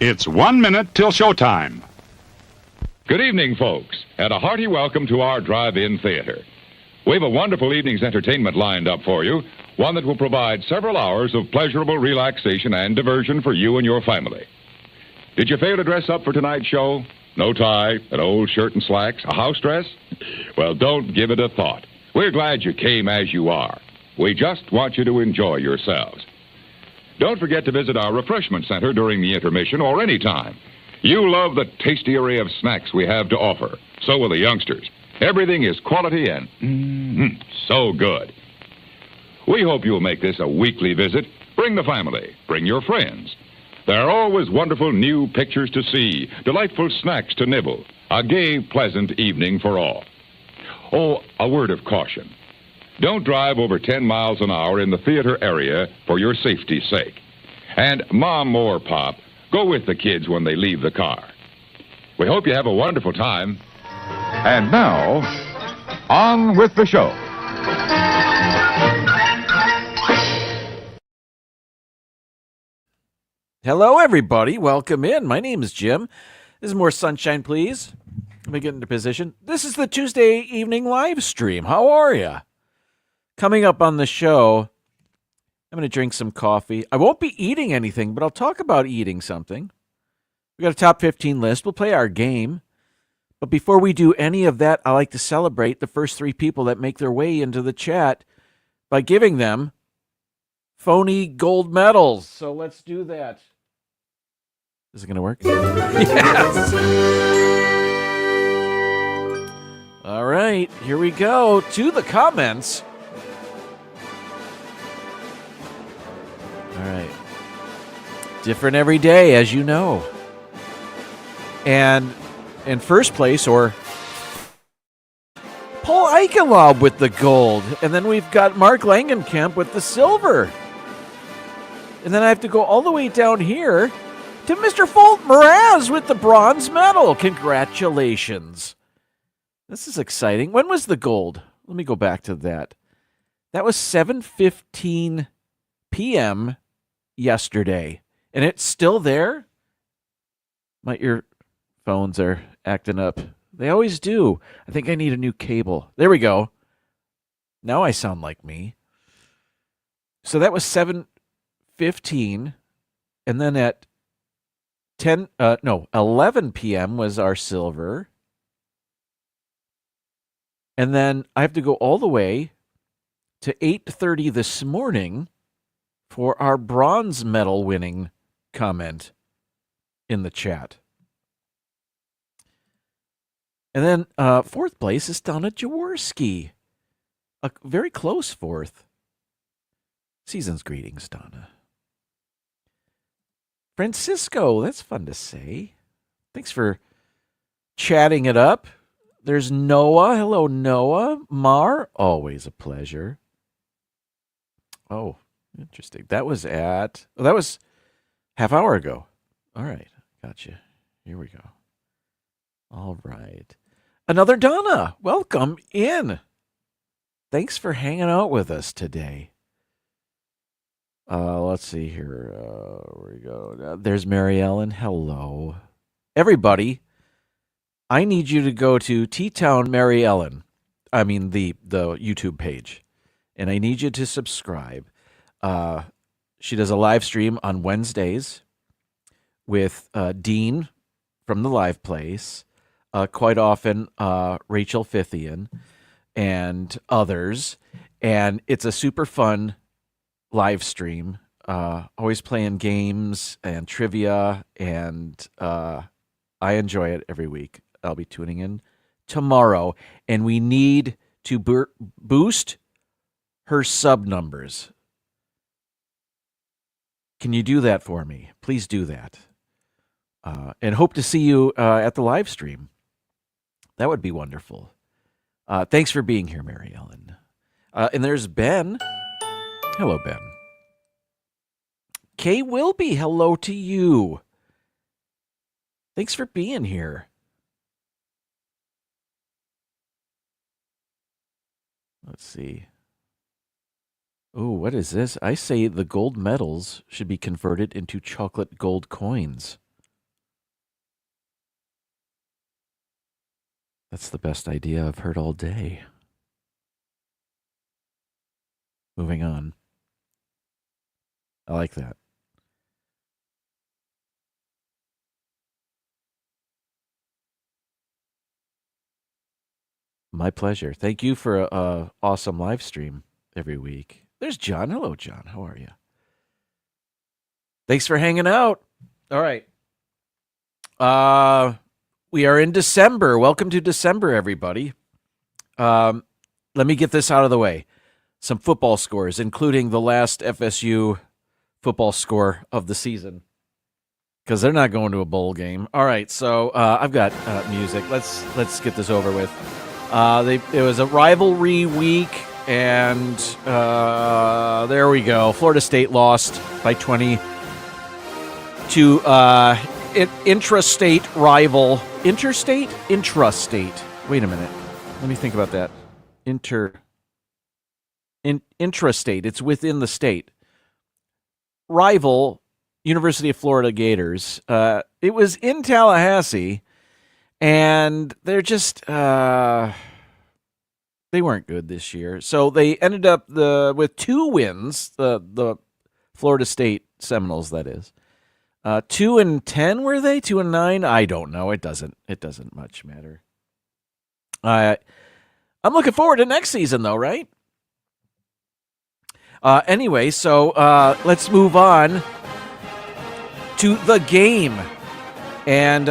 It's 1 minute till showtime. Good evening, folks, and a hearty welcome to our drive-in theater. We have a wonderful evening's entertainment lined up for you, one that will provide several hours of pleasurable relaxation and diversion for you and your family. Did you fail to dress up for tonight's show? No tie, an old shirt and slacks, a house dress? Well, don't give it a thought. We're glad you came as you are. We just want you to enjoy yourselves. Don't forget to visit our refreshment center during the intermission or any time. You love the tasty array of snacks we have to offer. So will the youngsters. Everything is quality and so good. We hope you'll make this a weekly visit. Bring the family. Bring your friends. There are always wonderful new pictures to see, delightful snacks to nibble, a gay, pleasant evening for all. Oh, a word of caution. Don't drive over 10 miles an hour in the theater area for your safety's sake. And Mom or Pop, go with the kids when they leave the car. We hope you have a wonderful time. And now, on with the show. Hello, everybody. Welcome in. My name is Jim. This is More Sunshine, Please. Let me get into position. This is the Tuesday evening live stream. How are you? Coming up on the show, I'm going to drink some coffee. I won't be eating anything, but I'll talk about eating something. We got a top 15 list. We'll play our game. But before we do any of that, I like to celebrate the first 3 people that make their way into the chat by giving them phony gold medals. So let's do that. Is it going to work? Yes! All right, here we go to the comments. All right. Different every day, as you know. And in first place, or Paul Eichenlaub with the gold. And then we've got Mark Langenkamp with the silver. And then I have to go all the way down here to Mr. Folt Mraz with the bronze medal. Congratulations. This is exciting. When was the gold? Let me go back to that. That was 7:15 p.m. yesterday. And it's still there? My earphones are acting up. They always do. I think I need a new cable. There we go. Now I sound like me. So that was 7:15. And then at 11 p.m. was our silver. And then I have to go all the way to 8:30 this morning for our bronze medal winning comment in the chat. And then fourth place is Donna Jaworski. A very close fourth. Season's greetings, Donna. Francisco, that's fun to say. Thanks for chatting it up. There's Noah. Hello, Noah. Mar, always a pleasure. Oh, interesting. That was half hour ago. All right, gotcha. Here we go. All right. Another Donna. Welcome in. Thanks for hanging out with us today. Let's see here. Where we go. There's Mary Ellen. Hello. Everybody, I need you to go to T-Town Mary Ellen. I mean the YouTube page. And I need you to subscribe. She does a live stream on Wednesdays with Dean from the Live Place. Quite often, Rachel Fithian and others. And it's a super fun live stream. Always playing games and trivia. And I enjoy it every week. I'll be tuning in tomorrow. And we need to boost her sub numbers. Can you do that for me? Please do that. And hope to see you at the live stream. That would be wonderful. Thanks for being here, Mary Ellen. And there's Ben. Hello, Ben. Kay Wilby, hello to you. Thanks for being here. Let's see. Oh, what is this? I say the gold medals should be converted into chocolate gold coins. That's the best idea I've heard all day. Moving on. I like that. My pleasure. Thank you for a awesome live stream every week. There's John. Hello, John. How are you? Thanks for hanging out. All right. We are in December. Welcome to December, everybody. Let me get this out of the way. Some football scores, including the last FSU football score of the season, because they're not going to a bowl game. All right, so I've got music. Let's get this over with. It was a rivalry week, and there we go. Florida State lost by 20 to intrastate rival. Intrastate? Intrastate. Wait a minute. Let me think about that. Intrastate. It's within the state. Rival University of Florida Gators. It was in Tallahassee, and they're just they weren't good this year. So they ended up with 2 wins. The Florida State Seminoles, that is. 2-10 were they? 2-9? I don't know. It doesn't much matter. I'm looking forward to next season, though, right? Anyway, so let's move on to the game. And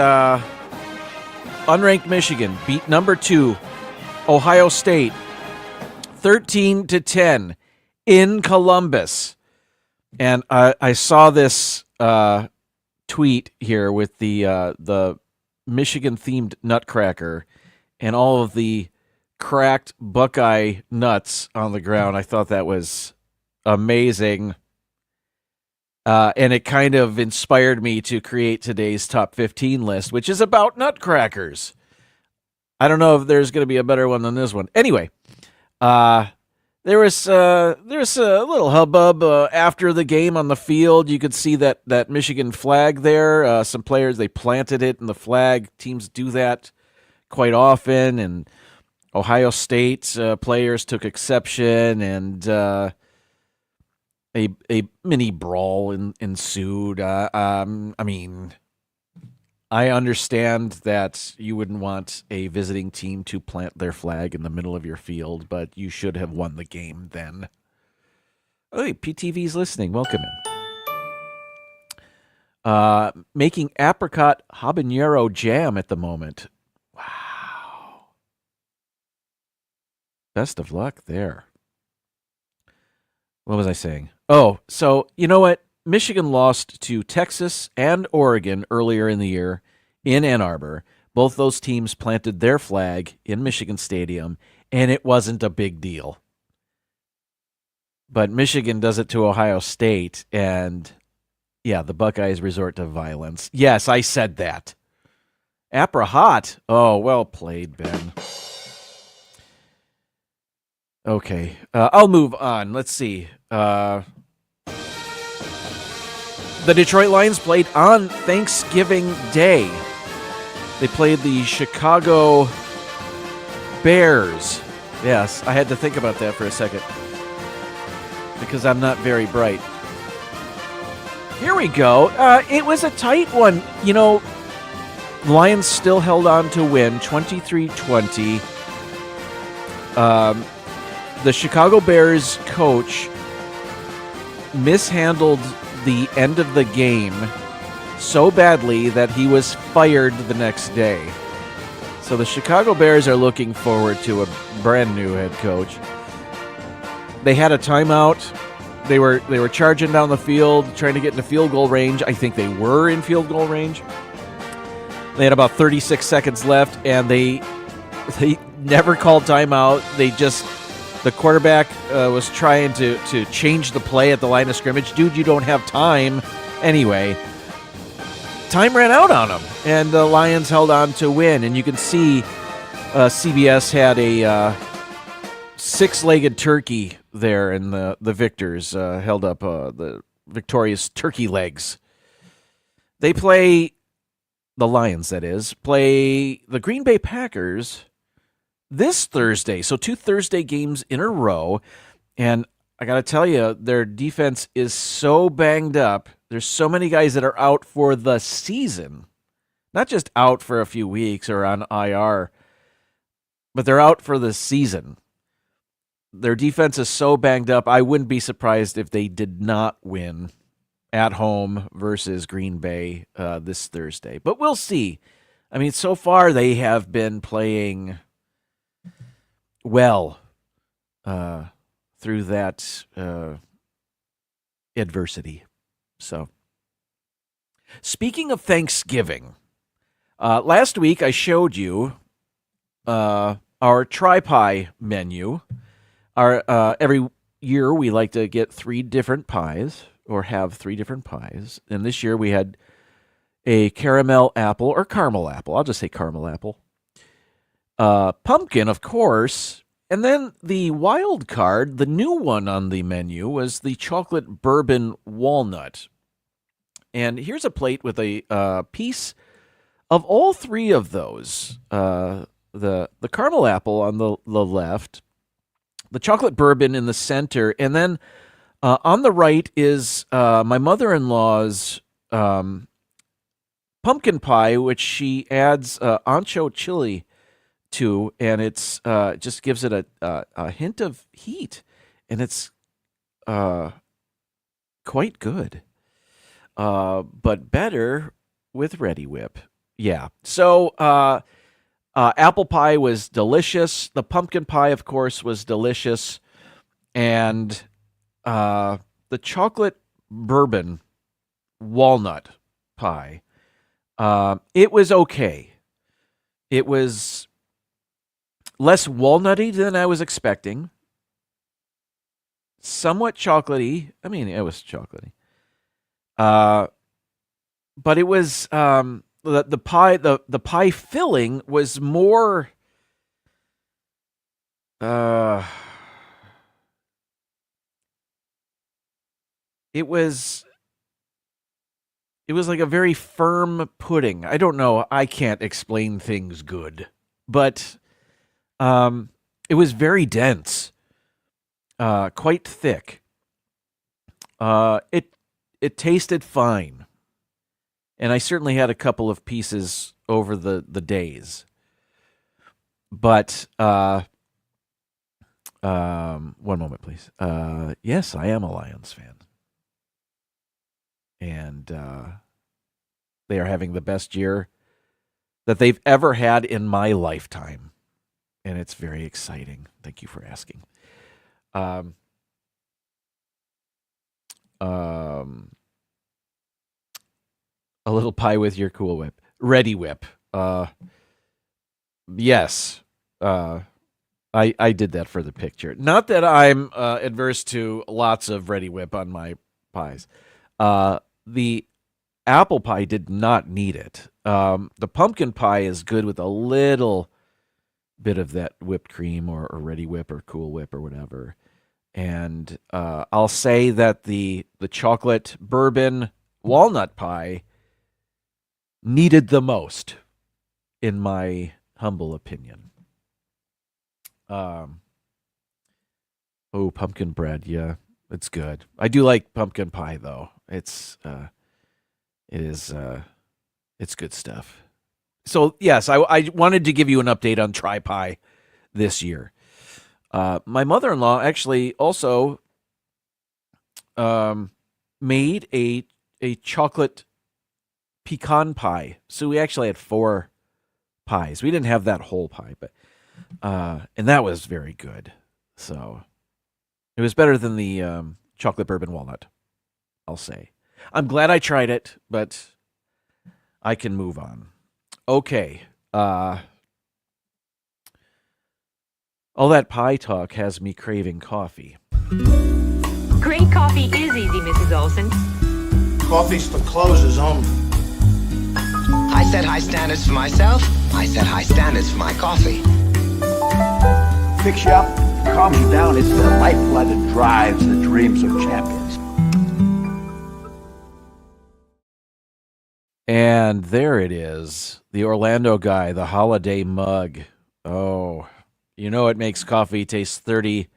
unranked Michigan beat number 2 Ohio State 13-10 in Columbus. And I saw this tweet here with the Michigan-themed Nutcracker and all of the cracked Buckeye nuts on the ground. I thought that was amazing. And it kind of inspired me to create today's top 15 list, which is about nutcrackers. I don't know if there's going to be a better one than this one. Anyway, there was a little hubbub after the game on the field. You could see that Michigan flag there. Some players, they planted it in the flag. Teams do that quite often, and Ohio State players took exception, and a mini brawl ensued. I mean, I understand that you wouldn't want a visiting team to plant their flag in the middle of your field, but you should have won the game then. Oh, hey, PTV's listening. Welcome in. Making apricot habanero jam at the moment. Wow. Best of luck there. What was I saying? Oh, so you know what? Michigan lost to Texas and Oregon earlier in the year in Ann Arbor. Both those teams planted their flag in Michigan Stadium, and it wasn't a big deal. But Michigan does it to Ohio State, and yeah, the Buckeyes resort to violence. Yes, I said that. Apricot. Oh, well played, Ben. Okay, I'll move on. Let's see. The Detroit Lions played on Thanksgiving Day. They played the Chicago Bears. Yes, I had to think about that for a second because I'm not very bright. Here we go. It was a tight one. You know, Lions still held on to win 23-20. The Chicago Bears coach mishandled the end of the game so badly that he was fired the next day. So the Chicago Bears are looking forward to a brand new head coach. They had a timeout. They were charging down the field, trying to get into field goal range. I think they were in field goal range. They had about 36 seconds left, and they never called timeout. The quarterback was trying to change the play at the line of scrimmage. Dude, you don't have time. Anyway, time ran out on them, and the Lions held on to win. And you can see CBS had a six-legged turkey there, and the victors held up the victorious turkey legs. They play, the Lions that is, play the Green Bay Packers this Thursday. So 2 Thursday games in a row. And I got to tell you, their defense is so banged up. There's so many guys that are out for the season, not just out for a few weeks or on IR, but they're out for the season. Their defense is so banged up, I wouldn't be surprised if they did not win at home versus Green Bay this Thursday. But we'll see. I mean, so far they have been playing well through that adversity. So, speaking of Thanksgiving, last week I showed you our tri-pie menu. Every year we like to get 3 different pies or have 3 different pies. And this year we had a caramel apple or caramel apple. I'll just say caramel apple. Pumpkin, of course. And then the wild card, the new one on the menu, was the chocolate bourbon walnut. And here's a plate with a piece of all 3 of those. The caramel apple on the left, the chocolate bourbon in the center, and then on the right is my mother-in-law's pumpkin pie, which she adds ancho chili to, and it's just gives it a hint of heat, and it's quite good, but better with Ready Whip. Yeah. So apple pie was delicious. The pumpkin pie, of course, was delicious, and the chocolate bourbon walnut pie, it was okay. It was less walnutty than I was expecting. Somewhat chocolatey. I mean, it was chocolatey. But it was the pie filling was more it was like a very firm pudding. I don't know. I can't explain things good, but it was very dense, quite thick. It tasted fine, and I certainly had a couple of pieces over the days. But one moment, please. Yes, I am a Lions fan. And they are having the best year that they've ever had in my lifetime. And it's very exciting. Thank you for asking. A little pie with your Cool Whip. Ready Whip. Yes. I did that for the picture. Not that I'm adverse to lots of Ready Whip on my pies. The apple pie did not need it. The pumpkin pie is good with a little bit of that whipped cream or Ready Whip or Cool Whip or whatever. And I'll say that the chocolate bourbon walnut pie needed the most, in my humble opinion. Pumpkin bread, yeah, it's good. I do like pumpkin pie though. It's good stuff. So yes, I wanted to give you an update on tri-pie this year. My mother-in-law actually also made a chocolate pecan pie. So we actually had 4 pies. We didn't have that whole pie, but and that was very good. So it was better than the chocolate bourbon walnut, I'll say. I'm glad I tried it, but I can move on. Okay. All that pie talk has me craving coffee. Great coffee is easy, Mrs. Olson. Coffee's for closers only. I set high standards for myself. I set high standards for my coffee. Fix you up, calms you down. It's the lifeblood that drives the dreams of champions. And there it is. The Orlando guy, the holiday mug. Oh, You know it makes coffee taste 30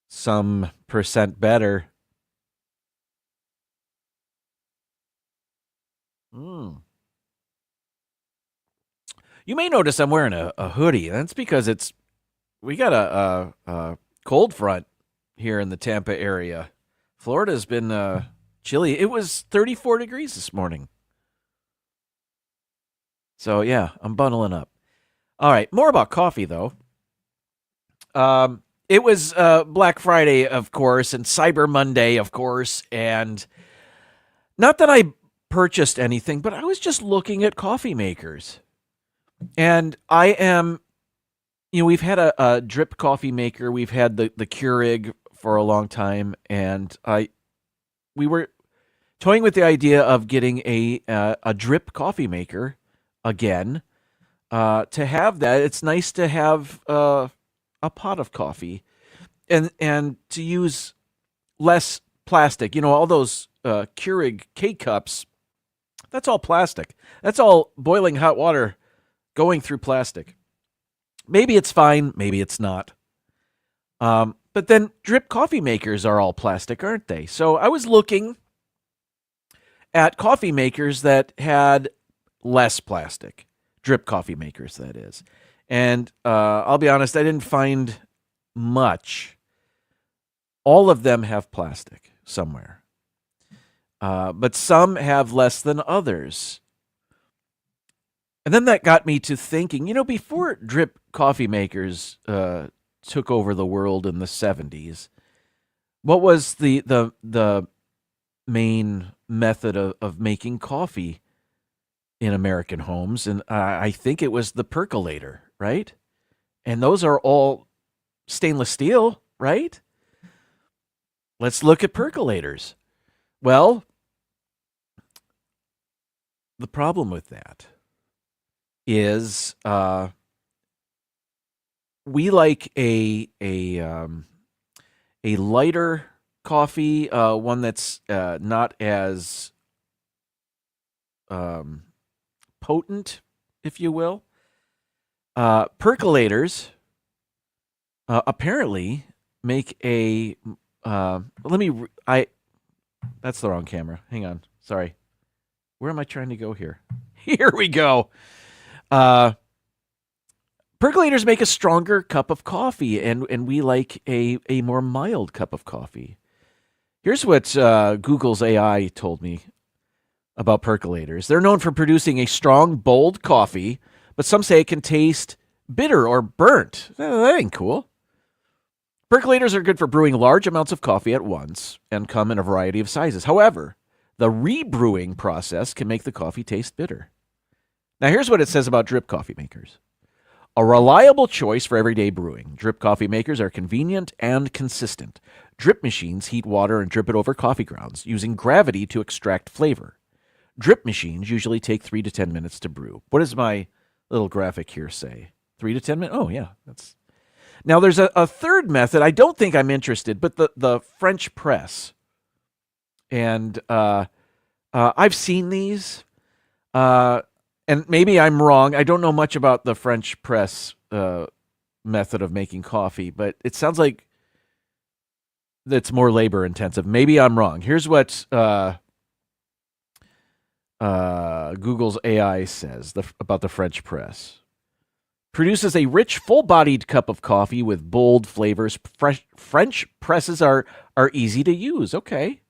some percent better. You may notice I'm wearing a hoodie. That's because we got a cold front here in the Tampa area. Florida's been chilly. It was 34 degrees this morning. So, yeah, I'm bundling up. All right, more about coffee, though. It was Black Friday, of course, and Cyber Monday, of course, and not that I purchased anything, but I was just looking at coffee makers. And I am, we've had a drip coffee maker. We've had the Keurig for a long time, and we were toying with the idea of getting a drip coffee maker again. To have that, it's nice to have a pot of coffee, and to use less plastic. All those Keurig K-cups, that's all plastic. That's all boiling hot water going through plastic. Maybe it's fine, maybe it's not. But then drip coffee makers are all plastic, aren't they? So I was looking at coffee makers that had less plastic. Drip coffee makers, that is. And I'll be honest, I didn't find much. All of them have plastic somewhere. But some have less than others. And then that got me to thinking, before drip coffee makers took over the world in the 70s, what was the main method of making coffee in American homes? And I think it was the percolator, right? And those are all stainless steel, right? Let's look at percolators. Well, the problem with that is we like a lighter coffee, one that's not as potent, if you will. Percolators apparently make a that's the wrong camera. Hang on. Sorry. Where am I trying to go here? Here we go. Percolators make a stronger cup of coffee, and we like a more mild cup of coffee. Here's what Google's AI told me about percolators. They're known for producing a strong, bold coffee, but some say it can taste bitter or burnt. That ain't cool. Percolators are good for brewing large amounts of coffee at once and come in a variety of sizes. However, the rebrewing process can make the coffee taste bitter. Now, here's what it says about drip coffee makers. A reliable choice for everyday brewing. Drip coffee makers are convenient and consistent. Drip machines heat water and drip it over coffee grounds, using gravity to extract flavor. Drip machines usually take 3 to 10 minutes to brew. What does my little graphic here say? 3 to 10 minutes? Oh, yeah. Now, there's a third method. I don't think I'm interested, but the French press. And I've seen these. And maybe I'm wrong. I don't know much about the French press method of making coffee, but it sounds like it's more labor intensive. Maybe I'm wrong. Here's what Google's AI says about the French press. Produces a rich, full-bodied cup of coffee with bold flavors. French presses are easy to use. Okay.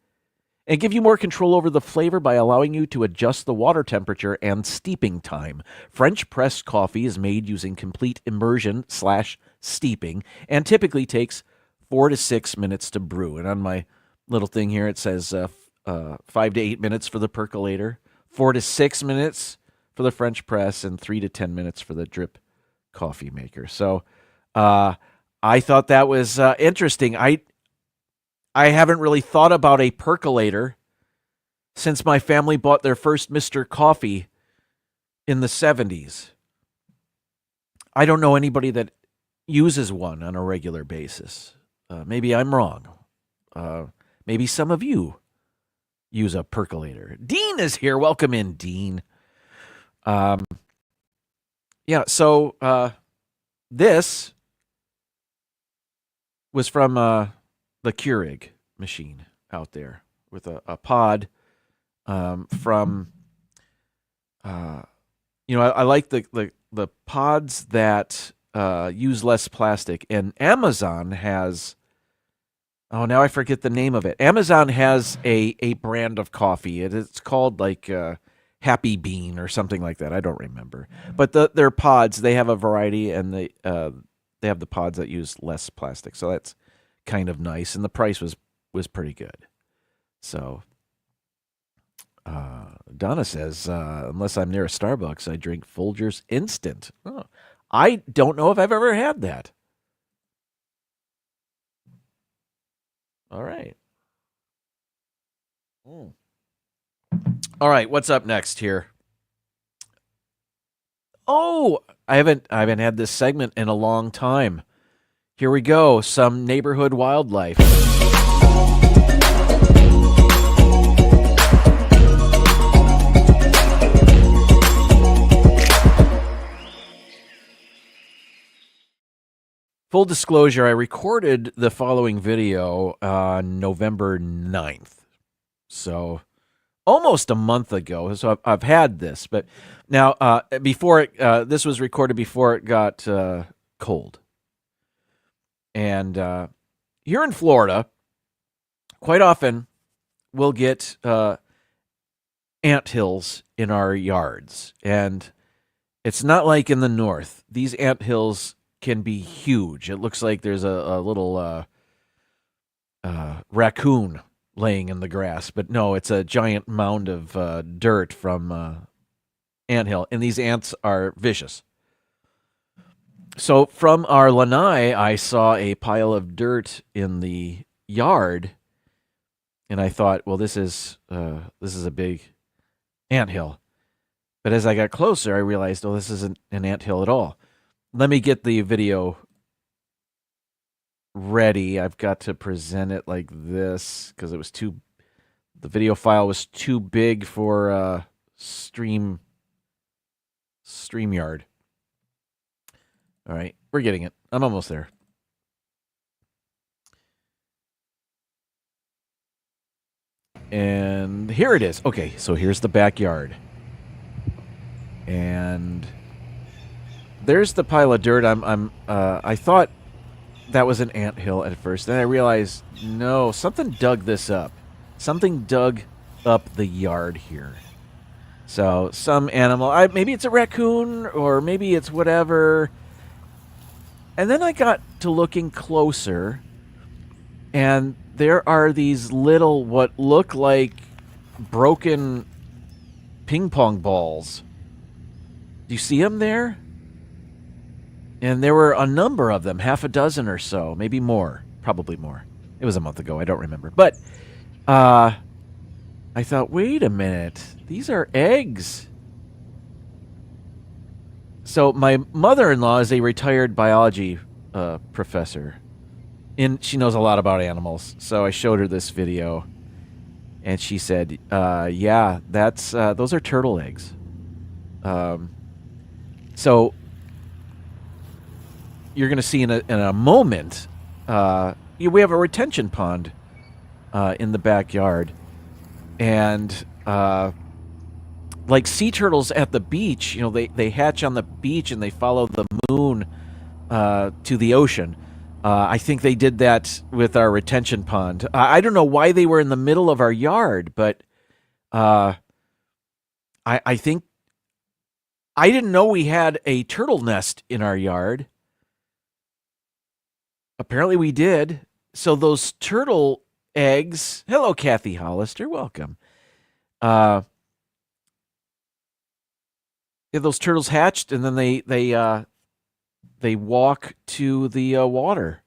And give you more control over the flavor by allowing you to adjust the water temperature and steeping time. French pressed coffee is made using complete immersion/steeping and typically takes 4 to 6 minutes to brew. And on my little thing here, it says 5 to 8 minutes for the percolator, 4 to 6 minutes for the French press, and 3 to 10 minutes for the drip coffee maker. So I thought that was interesting. I haven't really thought about a percolator since my family bought their first Mr. Coffee in the 70s. I don't know anybody that uses one on a regular basis. Maybe I'm wrong. Maybe some of you use a percolator. Dean is here. Welcome in, Dean. Yeah, so this was from the Keurig machine out there with a pod from, I like the pods that use less plastic. And Amazon has, now I forget the name of it. Amazon has a brand of coffee. It's called like Happy Bean or something like that. I don't remember. But their pods, they have a variety, and they have the pods that use less plastic. So that's kind of nice, and the price was pretty good. So Donna says, unless I'm near a Starbucks, I drink Folgers Instant. Oh, I don't know if I've ever had that. All right. All right, what's up next here? Oh, I haven't had this segment in a long time. Here we go, some neighborhood wildlife. Full disclosure, I recorded the following video on November 9th. So almost a month ago. So I've had this, but now this was recorded before it got cold. And here in Florida, quite often we'll get anthills in our yards. And it's not like in the north. These anthills can be huge. It looks like there's a little raccoon laying in the grass. But no, it's a giant mound of dirt from anthill. And these ants are vicious. So from our lanai, I saw a pile of dirt in the yard, and I thought, well, this is a big anthill. But as I got closer, I realized, oh, this isn't an anthill at all. Let me get the video ready. I've got to present it like this because the video file was too big for StreamYard. All right, we're getting it. I'm almost there. And here it is. Okay, so here's the backyard. And there's the pile of dirt. I thought that was an anthill at first. Then I realized, no, something dug this up. Something dug up the yard here. So some animal, maybe it's a raccoon or maybe it's whatever. And then I got to looking closer, and there are these little, what look like broken ping pong balls. Do you see them there? And there were a number of them, half a dozen or so, maybe more, probably more. It was a month ago, I don't remember. But I thought, wait a minute, these are eggs. So my mother-in-law is a retired biology professor, and she knows a lot about animals. So I showed her this video, and she said, "Yeah, those are turtle eggs." So you're going to see in a moment. We have a retention pond in the backyard, and like sea turtles at the beach, they hatch on the beach and they follow the moon to the ocean. I think they did that with our retention pond. I don't know why they were in the middle of our yard, but I think I didn't know we had a turtle nest in our yard. Apparently we did. So those turtle eggs. Hello, Kathy Hollister. Welcome. Those turtles hatched, and then they walk to the water.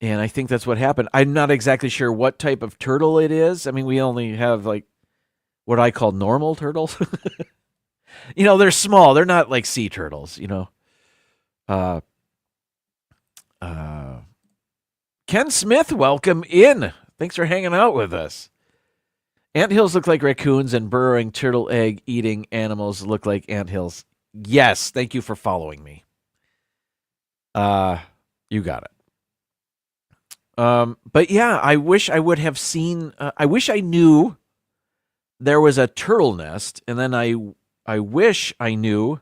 And I think that's what happened. I'm not exactly sure what type of turtle it is. I mean, we only have like what I call normal turtles. They're small. They're not like sea turtles, Ken Smith, welcome in. Thanks for hanging out with us. Anthills look like raccoons, and burrowing turtle egg eating animals look like anthills. Yes, thank you for following me. You got it. But yeah, I wish I would have seen. I wish I knew there was a turtle nest, and then I wish I knew.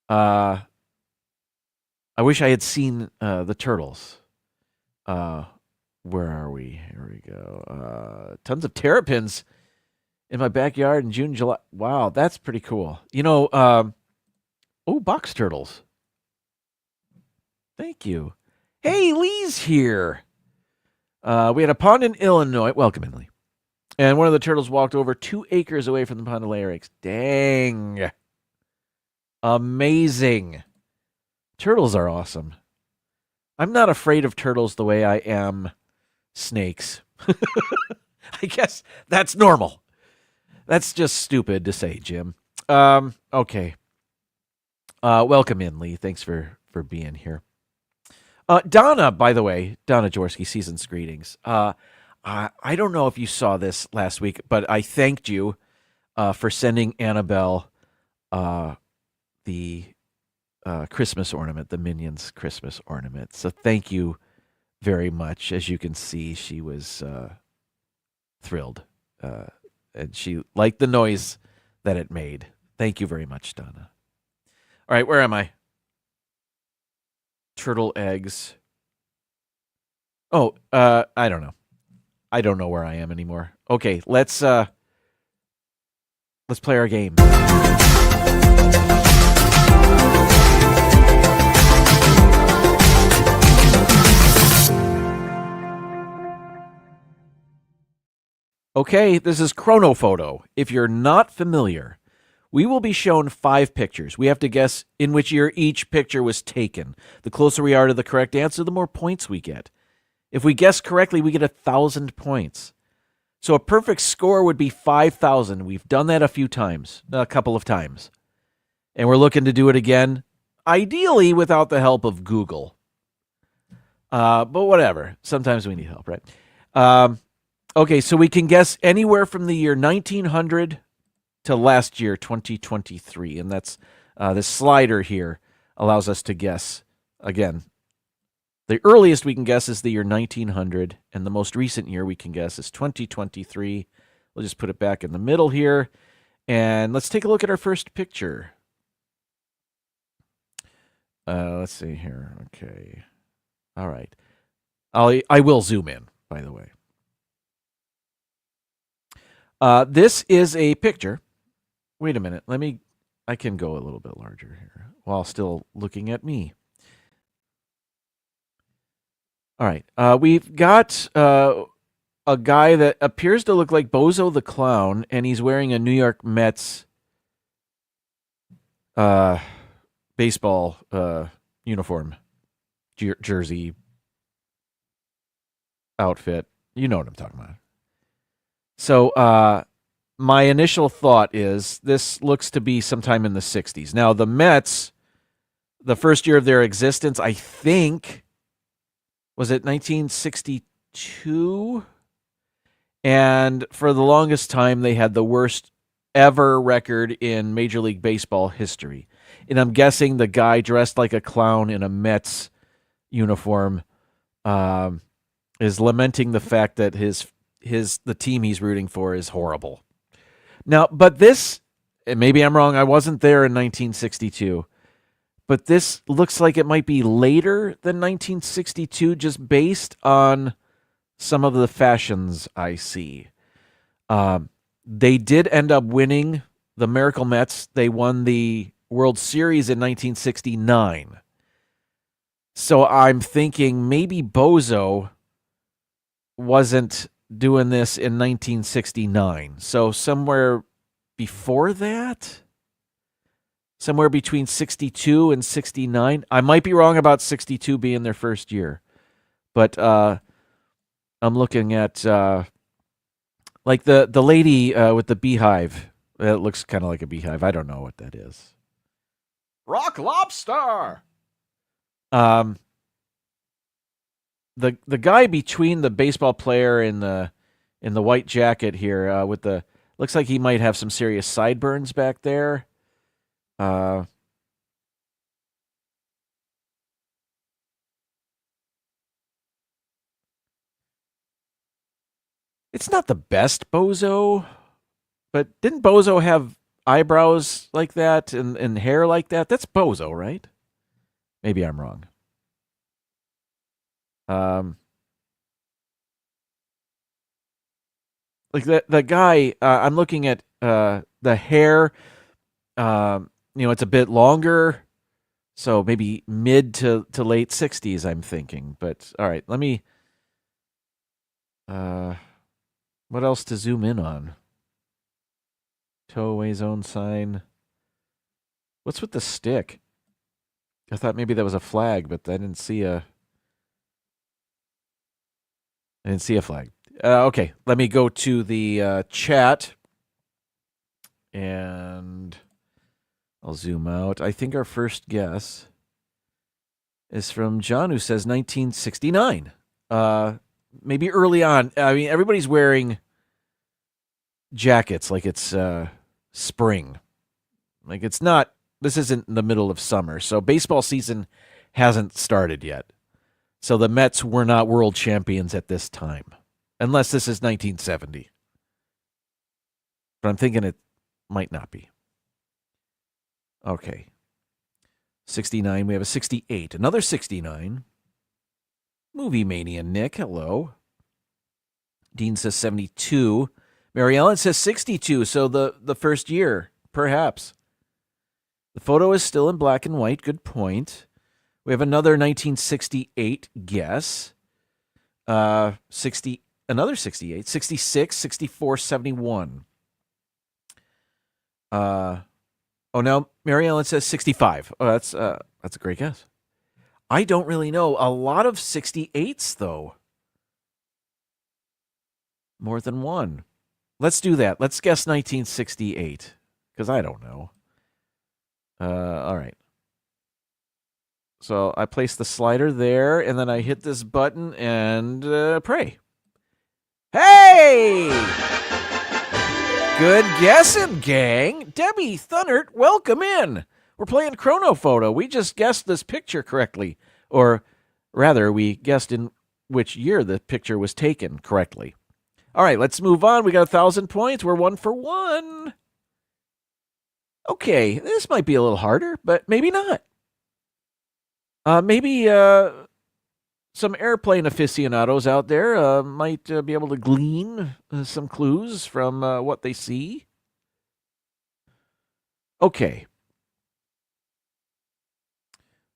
I wish I had seen the turtles. Where are we? Here we go. Tons of terrapins in my backyard in June, July. Wow, that's pretty cool. Box turtles. Thank you. Hey, Lee's here. We had a pond in Illinois. Welcome in, Lee. And one of the turtles walked over 2 acres away from the pond to lay her eggs. Dang. Amazing. Turtles are awesome. I'm not afraid of turtles the way I am snakes. I guess that's normal. That's just stupid to say, Jim. Okay. Welcome in, Lee. Thanks for being here. Donna, by the way, Donna Jaworski, season's greetings. I don't know if you saw this last week, but I thanked you for sending Annabelle the Christmas ornament, the Minions Christmas ornament. So thank you very much. As you can see, she was thrilled, and she liked the noise that it made. Thank you very much, Donna. All right, where am I? Turtle eggs. Oh, I don't know. I don't know where I am anymore. Okay, let's play our game. Okay, this is Chronophoto. If you're not familiar, we will be shown 5 pictures. We have to guess in which year each picture was taken. The closer we are to the correct answer, the more points we get. If we guess correctly, we get 1,000 points. So a perfect score would be 5,000. We've done that a couple of times. And we're looking to do it again, ideally without the help of Google. But whatever. Sometimes we need help, right? Okay, so we can guess anywhere from the year 1900 to last year, 2023. And that's this slider here allows us to guess. Again, the earliest we can guess is the year 1900, and the most recent year we can guess is 2023. We'll just put it back in the middle here, and let's take a look at our first picture. Let's see here. Okay. All right. I will zoom in, by the way. This is a picture. Wait a minute. I can go a little bit larger here while still looking at me. All right. We've got a guy that appears to look like Bozo the Clown, and he's wearing a New York Mets baseball uniform, jersey, outfit. You know what I'm talking about. So my initial thought is this looks to be sometime in the 60s. Now, the Mets, the first year of their existence, I think, was it 1962? And for the longest time, they had the worst ever record in Major League Baseball history. And I'm guessing the guy dressed like a clown in a Mets uniform is lamenting the fact that the team he's rooting for is horrible. Now, but this, and maybe I'm wrong, I wasn't there in 1962, but this looks like it might be later than 1962 just based on some of the fashions I see. They did end up winning the Miracle Mets. They won the World Series in 1969. So I'm thinking maybe Bozo wasn't doing this in 1969. So somewhere before that? Somewhere between 62 and 69. I might be wrong about 62 being their first year. But I'm looking at like the lady with the beehive. It looks kind of like a beehive. I don't know what that is. Rock lobster. The guy between the baseball player and the white jacket here with the looks like he might have some serious sideburns back there. It's not the best Bozo, but didn't Bozo have eyebrows like that and hair like that? That's Bozo, right? Maybe I'm wrong. Like the guy, I'm looking at the hair. It's a bit longer, so maybe mid to late 60s. I'm thinking, but all right, let me. What else to zoom in on? Tow-away zone sign. What's with the stick? I thought maybe that was a flag, but I didn't see a. I didn't see a flag. Okay, let me go to the chat, and I'll zoom out. I think our first guess is from John, who says 1969. Maybe early on. I mean, everybody's wearing jackets like it's spring. Like it's not. This isn't in the middle of summer, so baseball season hasn't started yet. So the Mets were not world champions at this time, unless this is 1970. But I'm thinking it might not be. Okay. 69. We have a 68. Another 69. Movie Mania Nick, hello. Dean says 72. Mary Ellen says 62, so the first year, perhaps. The photo is still in black and white. Good point. We have another 1968 guess. 60, another 68, 66, 64, 71. Now Mary Ellen says 65. Oh, that's a great guess. I don't really know. A lot of 68s, though. More than one. Let's do that. Let's guess 1968, because I don't know. All right. So I place the slider there, and then I hit this button and pray. Hey! Good guessing, gang. Debbie Thunnert, welcome in. We're playing Chrono Photo. We just guessed this picture correctly. Or rather, we guessed in which year the picture was taken correctly. All right, let's move on. We got 1,000 points. We're 1 for 1. Okay, this might be a little harder, but maybe not. Maybe some airplane aficionados out there might be able to glean some clues from what they see. Okay.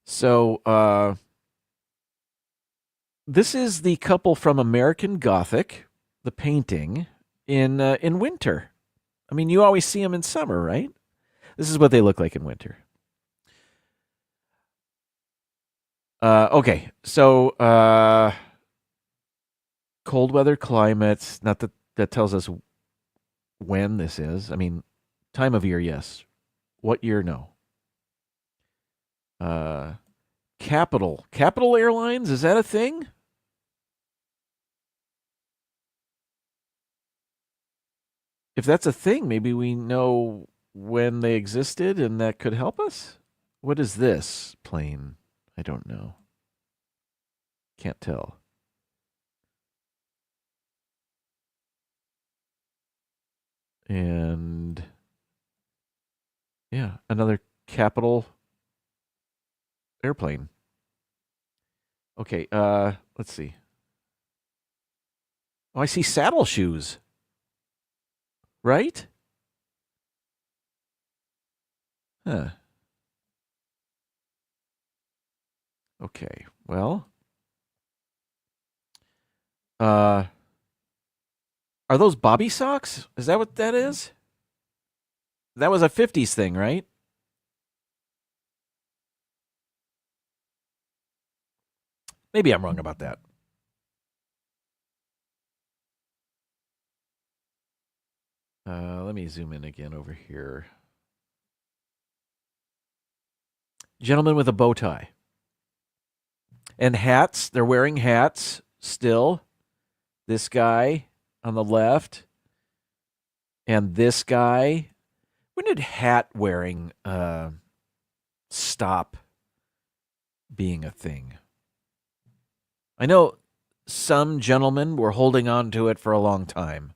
So, this is the couple from American Gothic, the painting, in winter. I mean, you always see them in summer, right? This is what they look like in winter. Okay, so cold weather climate, not that tells us when this is. I mean, time of year, yes. What year, no. Capital Airlines, is that a thing? If that's a thing, maybe we know when they existed and that could help us? What is this plane? I don't know. Can't tell. And yeah, another capital airplane. Okay, let's see. Oh, I see saddle shoes. Right? Huh. Okay, well. Are those bobby socks? Is that what that is? That was a 50s thing, right? Maybe I'm wrong about that. Let me zoom in again over here. Gentleman with a bow tie. And hats. They're wearing hats still. This guy on the left. And this guy. When did hat wearing stop being a thing? I know some gentlemen were holding on to it for a long time.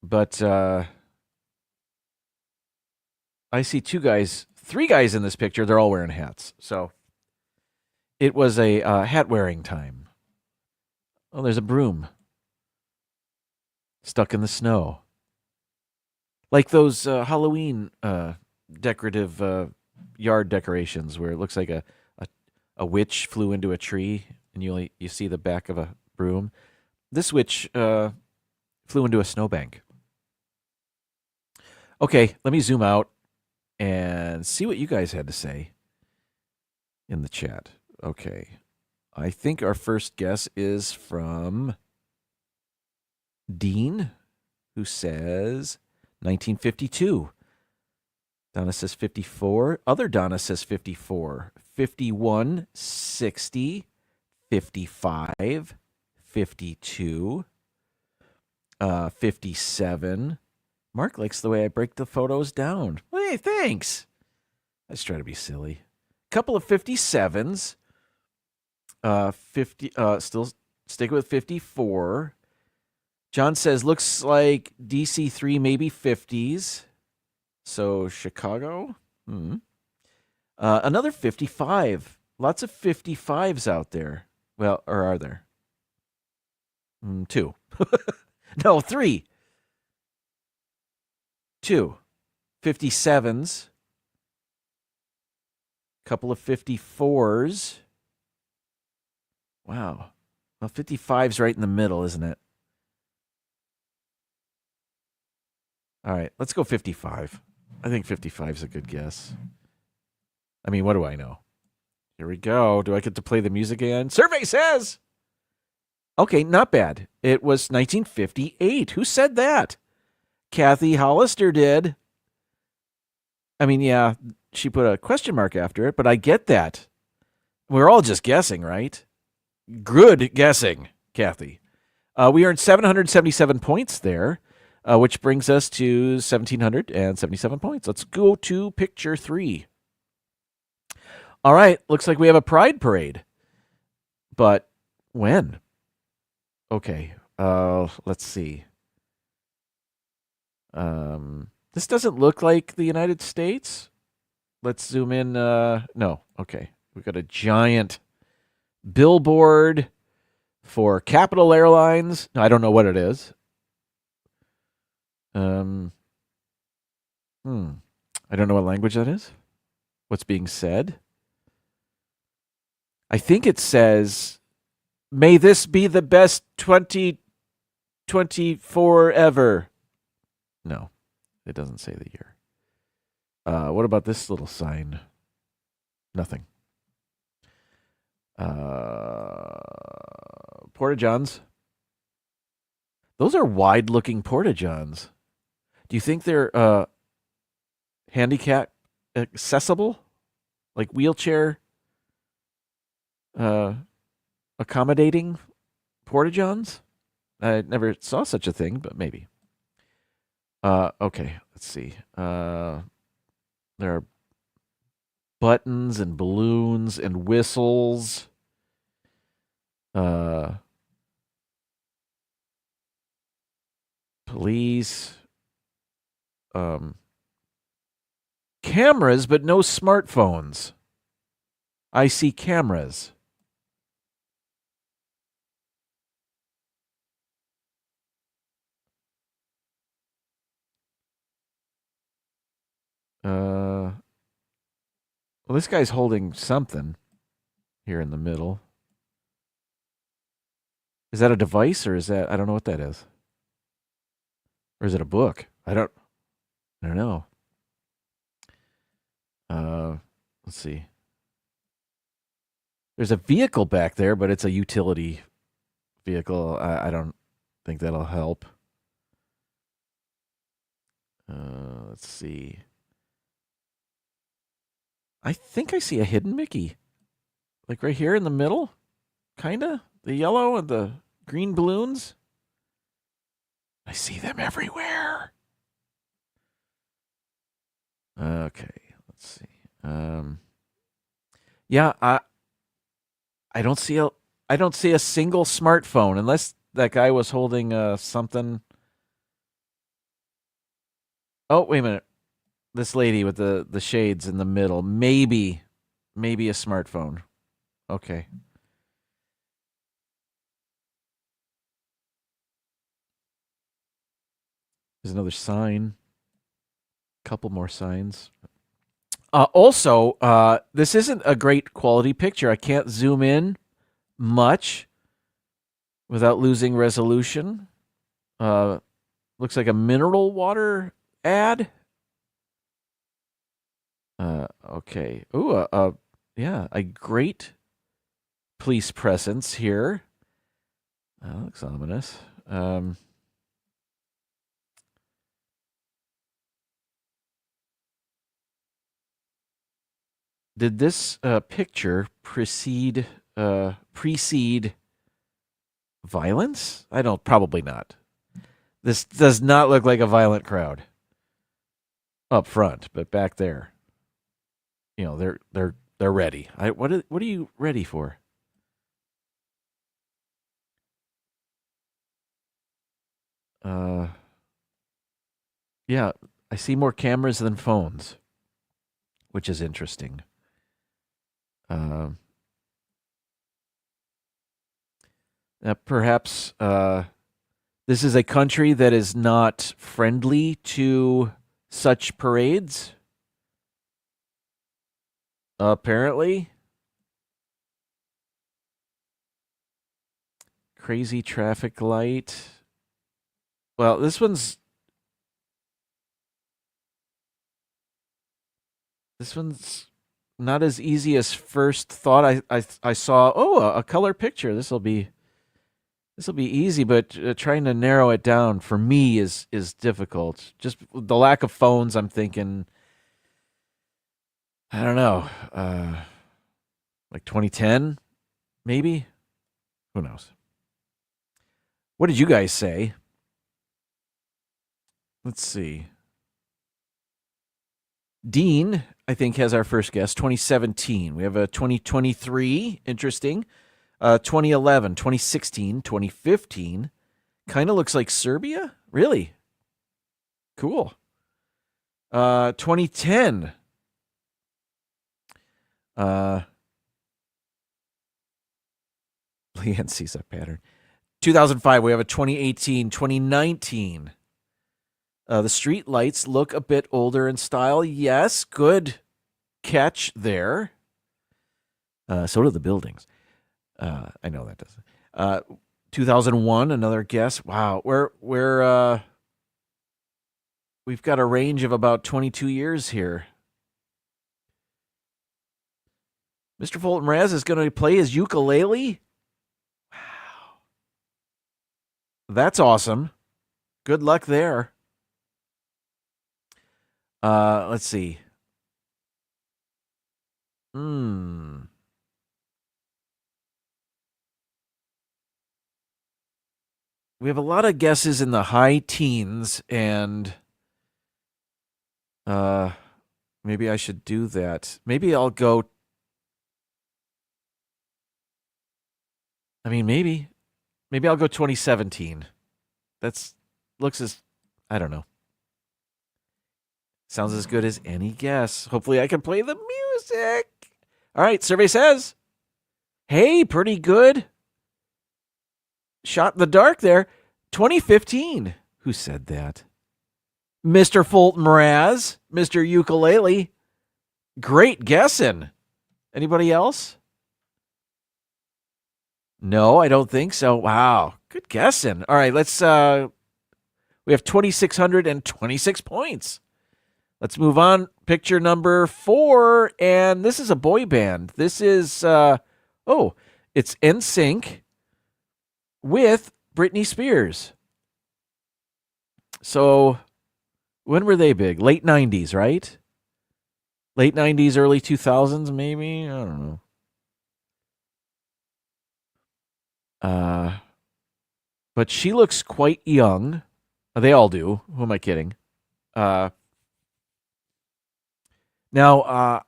But I see three guys in this picture. They're all wearing hats. So it was a hat-wearing time. Oh, there's a broom stuck in the snow. Like those Halloween decorative yard decorations where it looks like a witch flew into a tree and you see the back of a broom. This witch flew into a snowbank. Okay, let me zoom out and see what you guys had to say in the chat. Okay. I think our first guess is from Dean, who says 1952. Donna says 54. Other Donna says 54. 51, 60, 55, 52, 57. Mark likes the way I break the photos down. Hey, thanks. I just try to be silly. Couple of 57s. 50. Still stick with 54. John says looks like DC3, maybe 50s. So Chicago. Another 55. Lots of 55s out there. Well, or are there? 2. No, 3. 2. 57s. Couple of 54s. Wow. Well, 55's right in the middle, isn't it? All right, let's go 55. I think 55's a good guess. I mean, what do I know? Here we go. Do I get to play the music again? Survey says. Okay, not bad. It was 1958. Who said that? Kathy Hollister did. I mean, yeah, she put a question mark after it, but I get that. We're all just guessing, right? Good guessing, Kathy. We earned 777 points there, which brings us to 1,777 points. Let's go to picture 3. All right, looks like we have a pride parade. But when? Okay, let's see. This doesn't look like the United States. Let's zoom in. No, okay. We've got a giant billboard for Capital Airlines. I don't know what it is. I don't know what language that is. What's being said? I think it says, "May this be the best 2024 ever." No, it doesn't say the year. What about this little sign? Nothing. Porta-Johns. Those are wide-looking Porta-Johns. Do you think they're handicap accessible? Like wheelchair accommodating Porta-Johns? I never saw such a thing, but maybe. Okay, let's see. There are buttons and balloons and whistles. Police. Cameras, but no smartphones. I see cameras. Well, this guy's holding something here in the middle. Is that a device or is that, I don't know what that is. Or is it a book? I don't know. Let's see. There's a vehicle back there, but it's a utility vehicle. I don't think that'll help. Let's see. I think I see a hidden Mickey. Like right here in the middle. Kinda. The yellow and the green balloons. I see them everywhere. Okay, let's see. Yeah, I don't see a single smartphone unless that guy was holding something. Oh, wait a minute. This lady with the shades in the middle. Maybe a smartphone. Okay. There's another sign. Couple more signs. Also, this isn't a great quality picture. I can't zoom in much without losing resolution. Looks like a mineral water ad. Okay. Ooh, yeah, a great police presence here. Looks ominous. Did this picture precede violence? Probably not. This does not look like a violent crowd up front, but back there, they're ready. What are you ready for? Yeah, I see more cameras than phones, which is interesting. Perhaps this is a country that is not friendly to such parades. Apparently. Crazy traffic light. Well, this one's not as easy as first thought. I saw a color picture. This will be easy, but trying to narrow it down for me is difficult. Just the lack of phones. I'm thinking, I don't know, like 2010, maybe. Who knows? What did you guys say? Let's see. Dean, I think, has our first guess, 2017. We have a 2023, interesting. 2011, 2016, 2015. Kind of looks like Serbia. Really? Cool. 2010. Leanne sees a pattern. 2005, we have a 2018, 2019. The street lights look a bit older in style. Yes, good catch there. So do the buildings. I know that doesn't. 2001, another guess. Wow, we've got a range of about 22 years here. Mr. Fulton Raz is going to play his ukulele. Wow, that's awesome. Good luck there. Let's see. We have a lot of guesses in the high teens, and maybe I should do that. Maybe I'll go. Maybe I'll go 2017. I don't know. Sounds as good as any guess. Hopefully I can play the music. All right, survey says, hey, pretty good. Shot in the dark there. 2015. Who said that? Mr. Fulton Raz, Mr. Ukulele. Great guessing. Anybody else? No, I don't think so. Wow, good guessing. All right, let's we have 2,626 points. Let's move on. Picture number 4, and this is a boy band. This is it's NSYNC with Britney Spears. So, when were they big? Late 90s, right? Late 90s, early 2000s, maybe? I don't know. But she looks quite young. They all do. Who am I kidding? Now,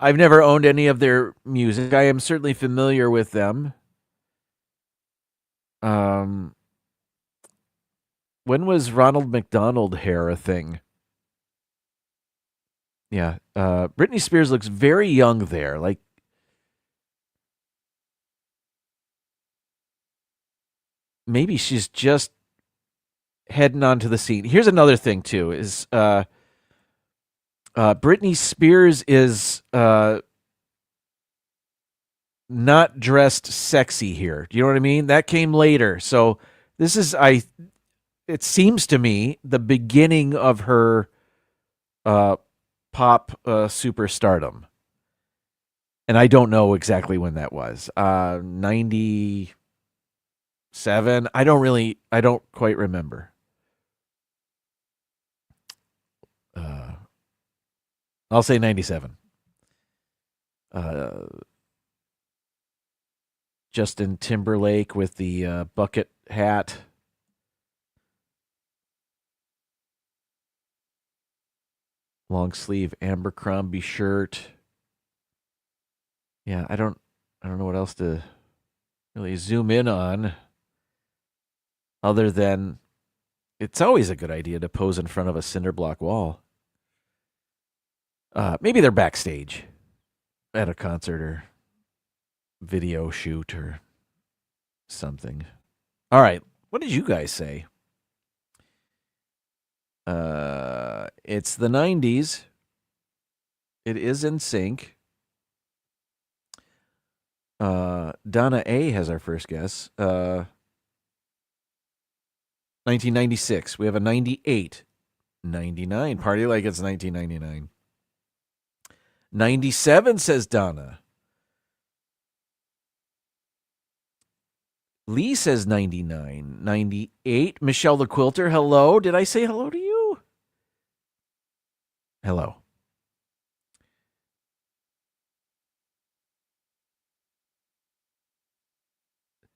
I've never owned any of their music. I am certainly familiar with them. When was Ronald McDonald hair a thing? Yeah. Britney Spears looks very young there. Like, maybe she's just heading onto the scene. Here's another thing, too, is Britney Spears is not dressed sexy here. Do you know what I mean? That came later. So this is, it seems to me, the beginning of her pop superstardom. And I don't know exactly when that was. 97? I don't quite remember. I'll say 97. Justin Timberlake with the bucket hat. Long sleeve Abercrombie shirt. Yeah, I don't know what else to really zoom in on, other than it's always a good idea to pose in front of a cinder block wall. Maybe they're backstage at a concert or video shoot or something. All right, what did you guys say? It's the 90s. It is in sync. Donna A has our first guess. 1996. We have a 98. 99. Party like it's 1999. 97, says Donna. Lee says 99. 98. Michelle the Quilter, hello. Did I say hello to you? Hello.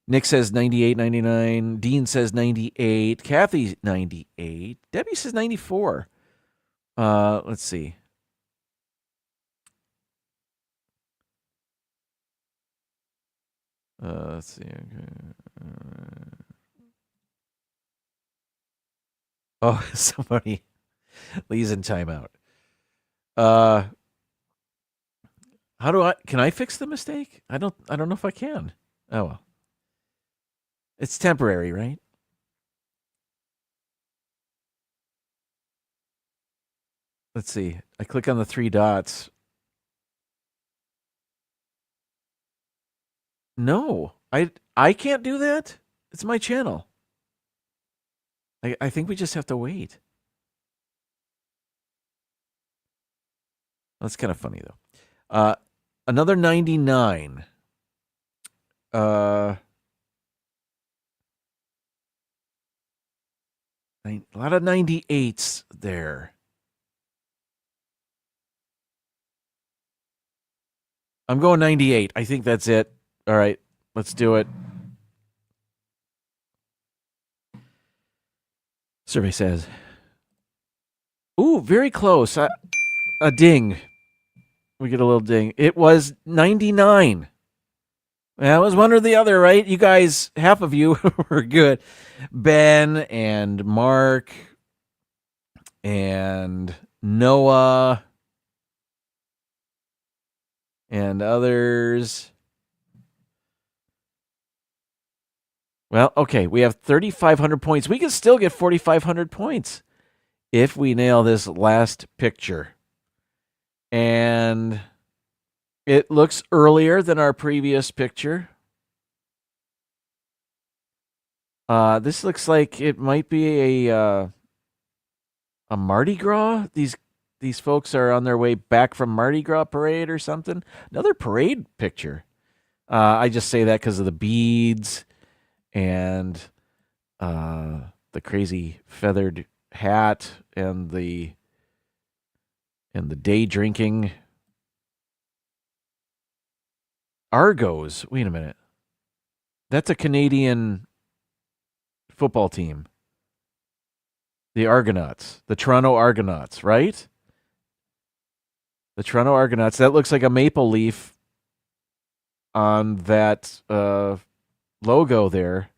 Nick says 98, 99. Dean says 98. Kathy, 98. Debbie says 94. Let's see. Let's see. Oh, somebody. Lee's in timeout. Can I fix the mistake? I don't know if I can. Oh well. It's temporary, right? Let's see. I click on the three dots. No, I can't do that. It's my channel. I think we just have to wait. That's kind of funny though. Another 99. A lot of 98s there. I'm going 98. I think that's it. All right, let's do it. Survey says. Ooh, very close. A ding. We get a little ding. It was 99. Well, it was one or the other, right? You guys, half of you were good. Ben and Mark and Noah and others. Well, okay, we have 3,500 points. We can still get 4,500 points if we nail this last picture. And it looks earlier than our previous picture. This looks like it might be a Mardi Gras. These folks are on their way back from Mardi Gras parade or something. Another parade picture. I just say that because of the beads and the crazy feathered hat and the day drinking. Argos. Wait a minute. That's a Canadian football team. The Argonauts. The Toronto Argonauts, right? The Toronto Argonauts. That looks like a maple leaf on that logo there.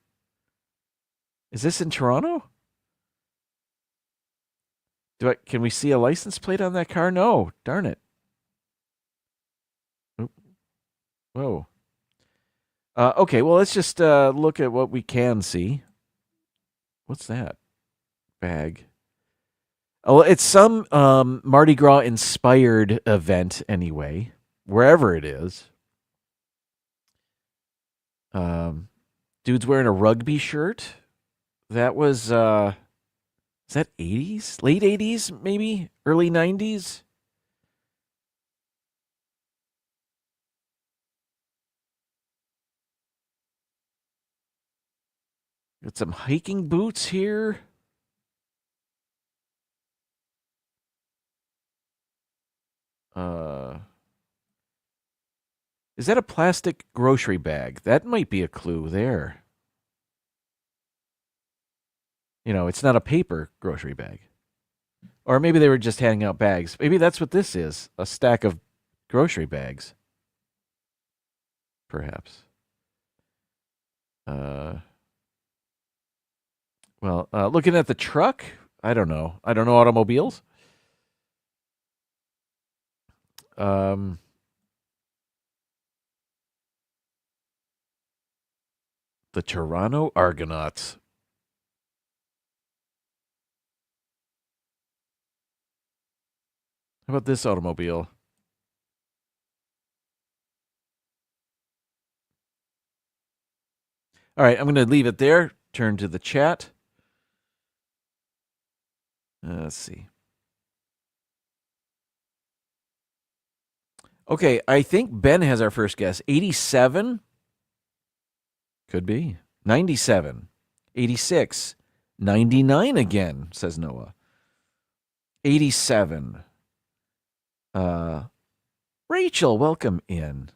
Is this in Toronto? Can we see a license plate on that car? No. Darn it. Oop. Whoa. Okay, well, let's just look at what we can see. What's that bag? Oh, it's some Mardi Gras inspired event anyway, wherever it is. Dude's wearing a rugby shirt. That was, is that 80s? Late 80s, maybe? Early 90s? Got some hiking boots here. Is that a plastic grocery bag? That might be a clue there. You know, it's not a paper grocery bag. Or maybe they were just handing out bags. Maybe that's what this is, a stack of grocery bags. Perhaps. Well, looking at the truck, I don't know. I don't know automobiles. The Toronto Argonauts. How about this automobile? All right, I'm going to leave it there. Turn to the chat. Let's see. Okay, I think Ben has our first guess. 87? Could be. 97. 86. 99 again, says Noah. 87. Rachel, welcome in.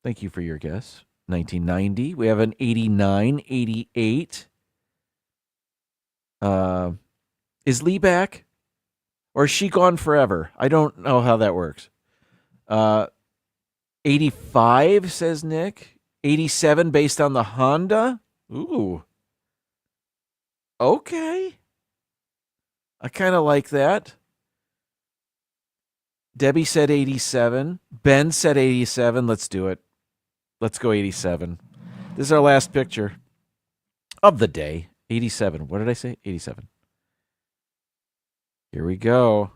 Thank you for your guess. 1990. We have an 89, 88. Is Lee back? Or is she gone forever? I don't know how that works. 85, says Nick. 87 based on the Honda. Ooh. Okay. I kind of like that. Debbie said 87. Ben said 87. Let's do it. Let's go 87. This is our last picture of the day. 87. What did I say? 87. Here we go.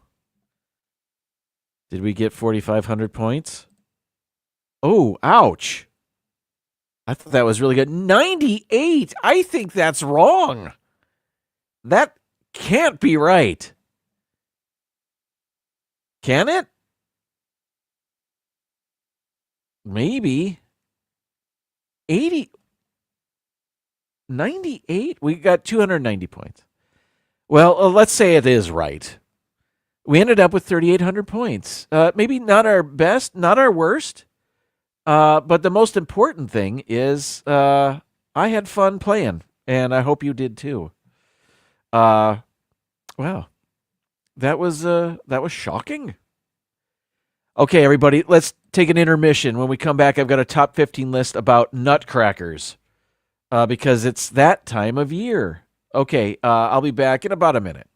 Did we get 4,500 points? Oh, ouch. I thought that was really good. 98. I think that's wrong. That can't be right. Can it? Maybe. 80. 98? We got 290 points. Well, let's say it is right. We ended up with 3,800 points. Maybe not our best, not our worst. But the most important thing is I had fun playing, and I hope you did too. Wow. That was shocking. Okay, everybody, let's take an intermission. When we come back, I've got a top 15 list about nutcrackers because it's that time of year. Okay, I'll be back in about a minute.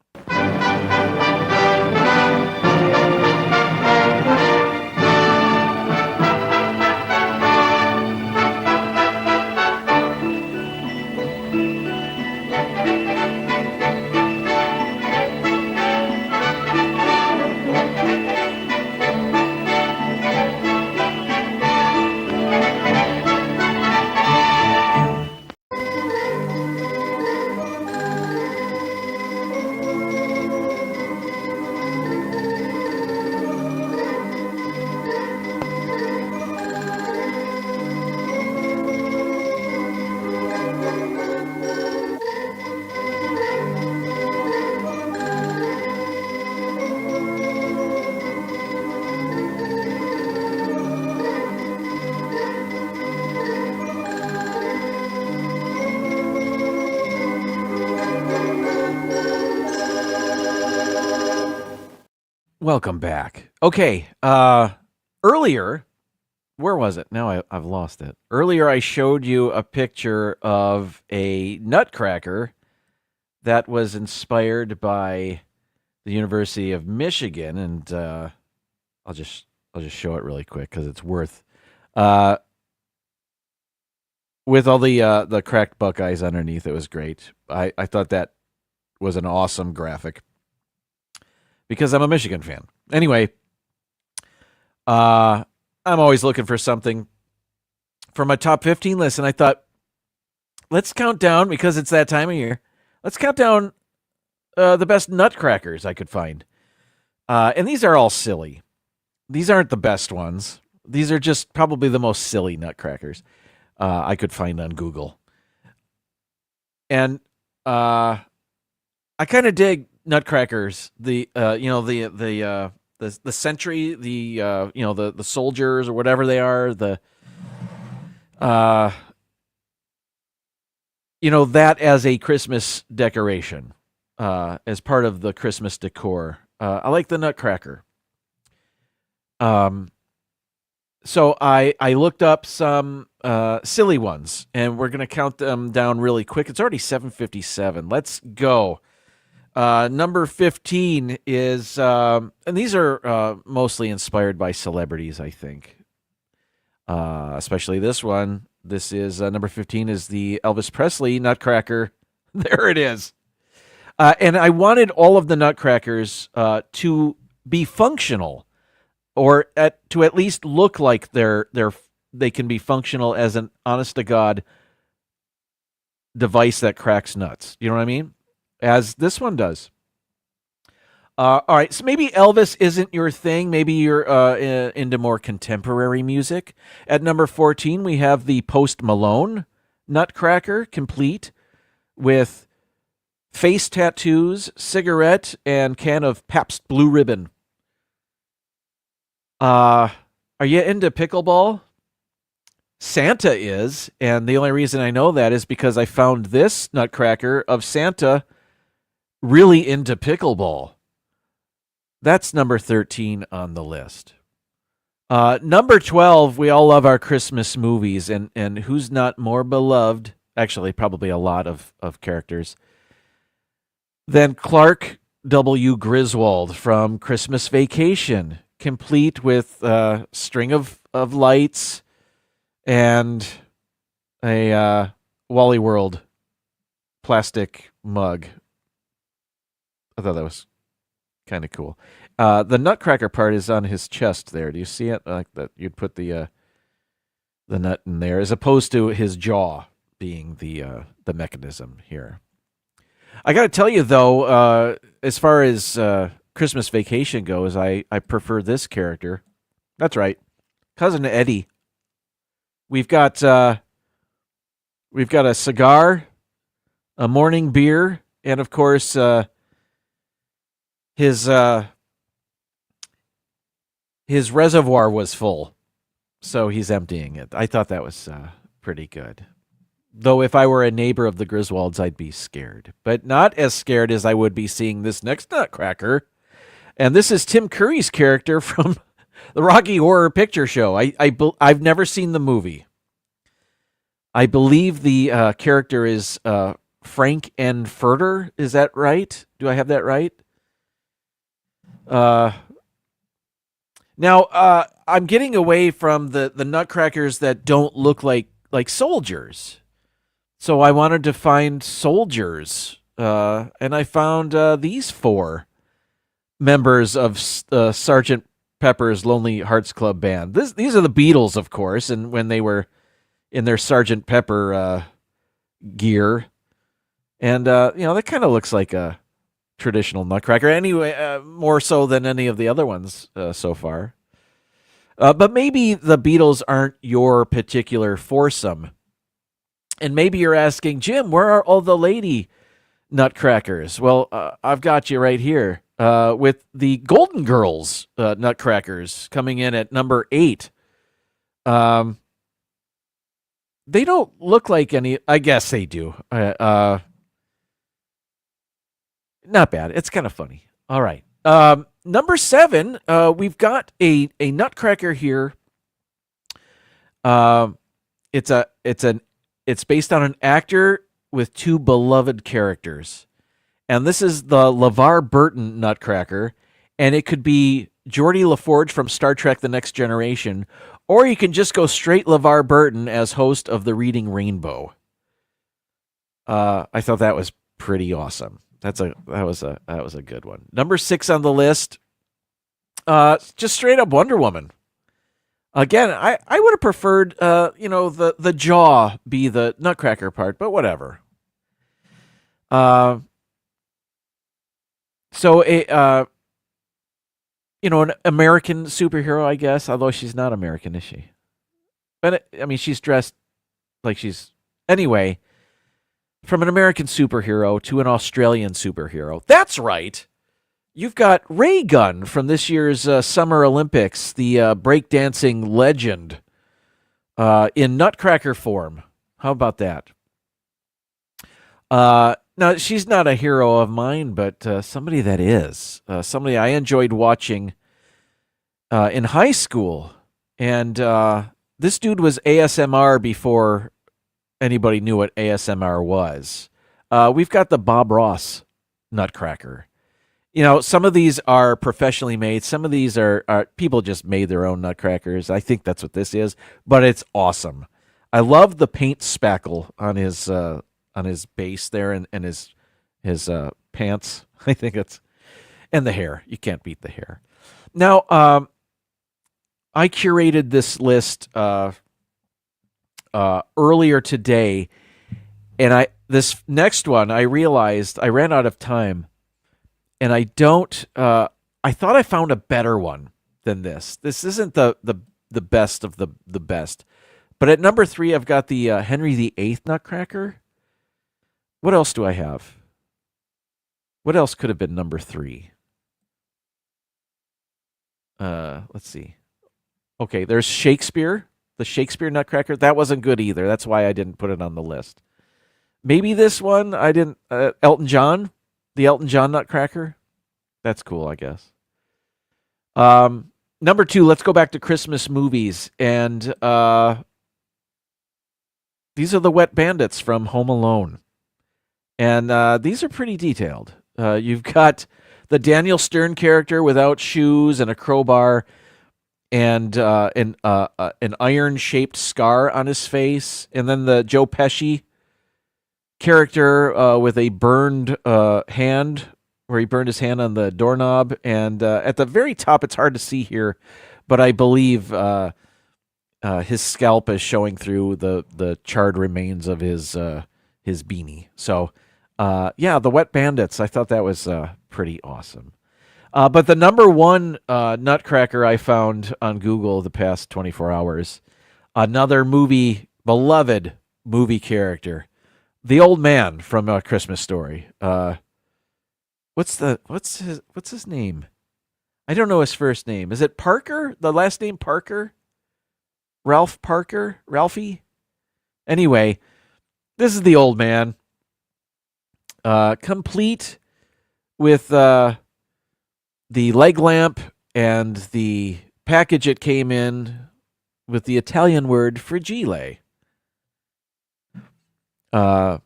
Welcome back. Okay. Earlier, where was it? Now I've lost it. Earlier, I showed you a picture of a nutcracker that was inspired by the University of Michigan, and I'll just show it really quick because it's worth. With all the cracked Buckeyes underneath, it was great. I thought that was an awesome graphic because I'm a Michigan fan. Anyway, I'm always looking for something for my top 15 list, and I thought, let's count down, because it's that time of year, let's count down the best nutcrackers I could find. And these are all silly. These aren't the best ones. These are just probably the most silly nutcrackers I could find on Google. And I kind of dig nutcrackers. The sentry, the soldiers or whatever they are, that as a Christmas decoration, as part of the Christmas decor. I like the nutcracker. So I looked up some silly ones, and we're going to count them down really quick. It's already 7:57. Let's go. Number 15 is, and these are mostly inspired by celebrities, I think. Especially this one. This is number 15 is the Elvis Presley nutcracker. There it is. And I wanted all of the nutcrackers to be functional, or to at least look like they can be functional as an honest to God device that cracks nuts. You know what I mean? As this one does. All right, so maybe Elvis isn't your thing. Maybe you're into more contemporary music. At number 14, we have the Post Malone nutcracker, complete with face tattoos, cigarette, and can of Pabst Blue Ribbon. Are you into pickleball? Santa is, and the only reason I know that is because I found this nutcracker of Santa really into pickleball. That's number 13 on the list. Number 12, we all love our Christmas movies, and who's not more beloved, actually probably a lot of characters, than Clark W. Griswold from Christmas Vacation, complete with a string of lights and a Wally World plastic mug. I thought that was kind of cool. The nutcracker part is on his chest there. Do you see it? Like that, you'd put the nut in there, as opposed to his jaw being the mechanism here. I got to tell you though, as far as Christmas Vacation goes, I prefer this character. That's right, Cousin Eddie. We've got a cigar, a morning beer, and of course his reservoir was full, so he's emptying it. I thought that was pretty good. Though if I were a neighbor of the Griswolds, I'd be scared. But not as scared as I would be seeing this next nutcracker. And this is Tim Curry's character from the Rocky Horror Picture Show. I've never seen the movie. I believe the character is Frank N. Furter. Is that right? Do I have that right? Now, I'm getting away from the nutcrackers that don't look like soldiers. So I wanted to find soldiers, and I found these four members of Sergeant Pepper's Lonely Hearts Club Band. These are the Beatles, of course, and when they were in their Sergeant Pepper gear. And, that kind of looks like a traditional nutcracker. Anyway, more so than any of the other ones so far. But maybe the Beatles aren't your particular foursome. And maybe you're asking, Jim, where are all the lady nutcrackers? Well, I've got you right here with the Golden Girls nutcrackers coming in at number 8. They don't look like any. I guess they do. Not bad. It's kind of funny. All right. Number 7, we've got a Nutcracker here. It's based on an actor with 2 beloved characters. And this is the LeVar Burton Nutcracker. And it could be Geordie LaForge from Star Trek The Next Generation, or you can just go straight LeVar Burton as host of the Reading Rainbow. I thought that was pretty awesome. That was a good one. Number 6 on the list, just straight up Wonder Woman. Again, I would have preferred the jaw be the Nutcracker part, but whatever. An American superhero, I guess, although she's not American, is she? But, she's dressed like she's... Anyway, from an American superhero to an Australian superhero. That's right! You've got Ray Gunn from this year's Summer Olympics, the breakdancing legend, in Nutcracker form. How about that? Now, she's not a hero of mine, but somebody that is. Somebody I enjoyed watching in high school. And this dude was ASMR before anybody knew what ASMR was. We've got the Bob Ross Nutcracker. Some of these are professionally made. Some of these are people just made their own Nutcrackers. I think that's what this is, but it's awesome. I love the paint spackle on his base there and his pants. I think and the hair. You can't beat the hair. Now, I curated this list earlier today, and this next one I realized I ran out of time, and I thought I found a better one than this. This isn't the best of the best, but at number 3 I've got the Henry VIII Nutcracker. What else do I have? What else could have been number 3? Let's see. Okay, there's Shakespeare, the Shakespeare Nutcracker. That wasn't good either. That's why I didn't put it on the list. Maybe this one I didn't. Elton John, the Elton John Nutcracker. That's cool, I guess. Number 2, let's go back to Christmas movies. And these are the Wet Bandits from Home Alone. And these are pretty detailed. You've got the Daniel Stern character without shoes and a crowbar and an iron-shaped scar on his face. And then the Joe Pesci character with a burned hand, where he burned his hand on the doorknob. And at the very top, it's hard to see here, but I believe his scalp is showing through the charred remains of his beanie. So, the Wet Bandits, I thought that was pretty awesome. But the number 1 Nutcracker I found on Google the past 24 hours, another beloved movie character, the old man from A Christmas Story. What's his name? I don't know his first name. Is it Parker? The last name Parker? Ralph Parker? Ralphie? Anyway, this is the old man. Complete with the leg lamp and the package it came in with the Italian word fragile. That's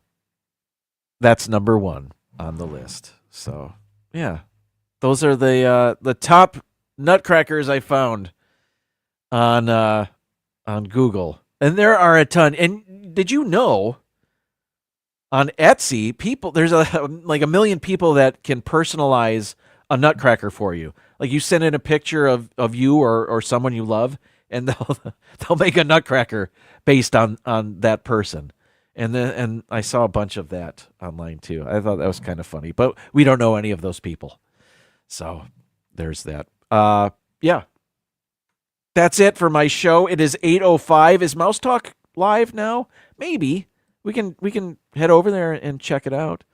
number 1 on the list. So, yeah. Those are the top Nutcrackers I found on Google. And there are a ton. And did you know on Etsy, there's like a million people that can personalize a Nutcracker for you. Like you send in a picture of you or someone you love, and they'll make a Nutcracker based on that person. And I saw a bunch of that online too. I thought that was kind of funny, but we don't know any of those people. So there's that. Yeah. That's it for my show. It is 8:05. Is Mouse Talk live now? Maybe. We can head over there and check it out.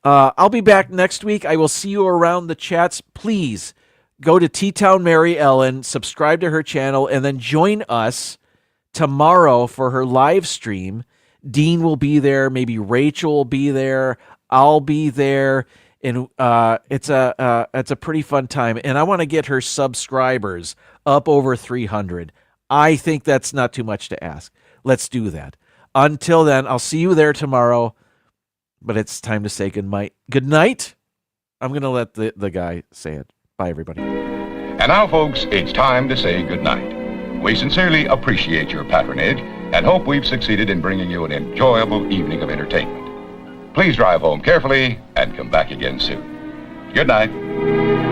I'll be back next week. I will see you around the chats. Please go to T-Town Mary Ellen, subscribe to her channel, and then join us tomorrow for her live stream. Dean will be there. Maybe Rachel will be there. I'll be there. and it's a pretty fun time. And I want to get her subscribers up over 300. I think that's not too much to ask. Let's do that. Until then, I'll see you there tomorrow. But it's time to say good night. Good night. I'm going to let the guy say it. Bye, everybody. And now, folks, it's time to say goodnight. We sincerely appreciate your patronage and hope we've succeeded in bringing you an enjoyable evening of entertainment. Please drive home carefully and come back again soon. Good night.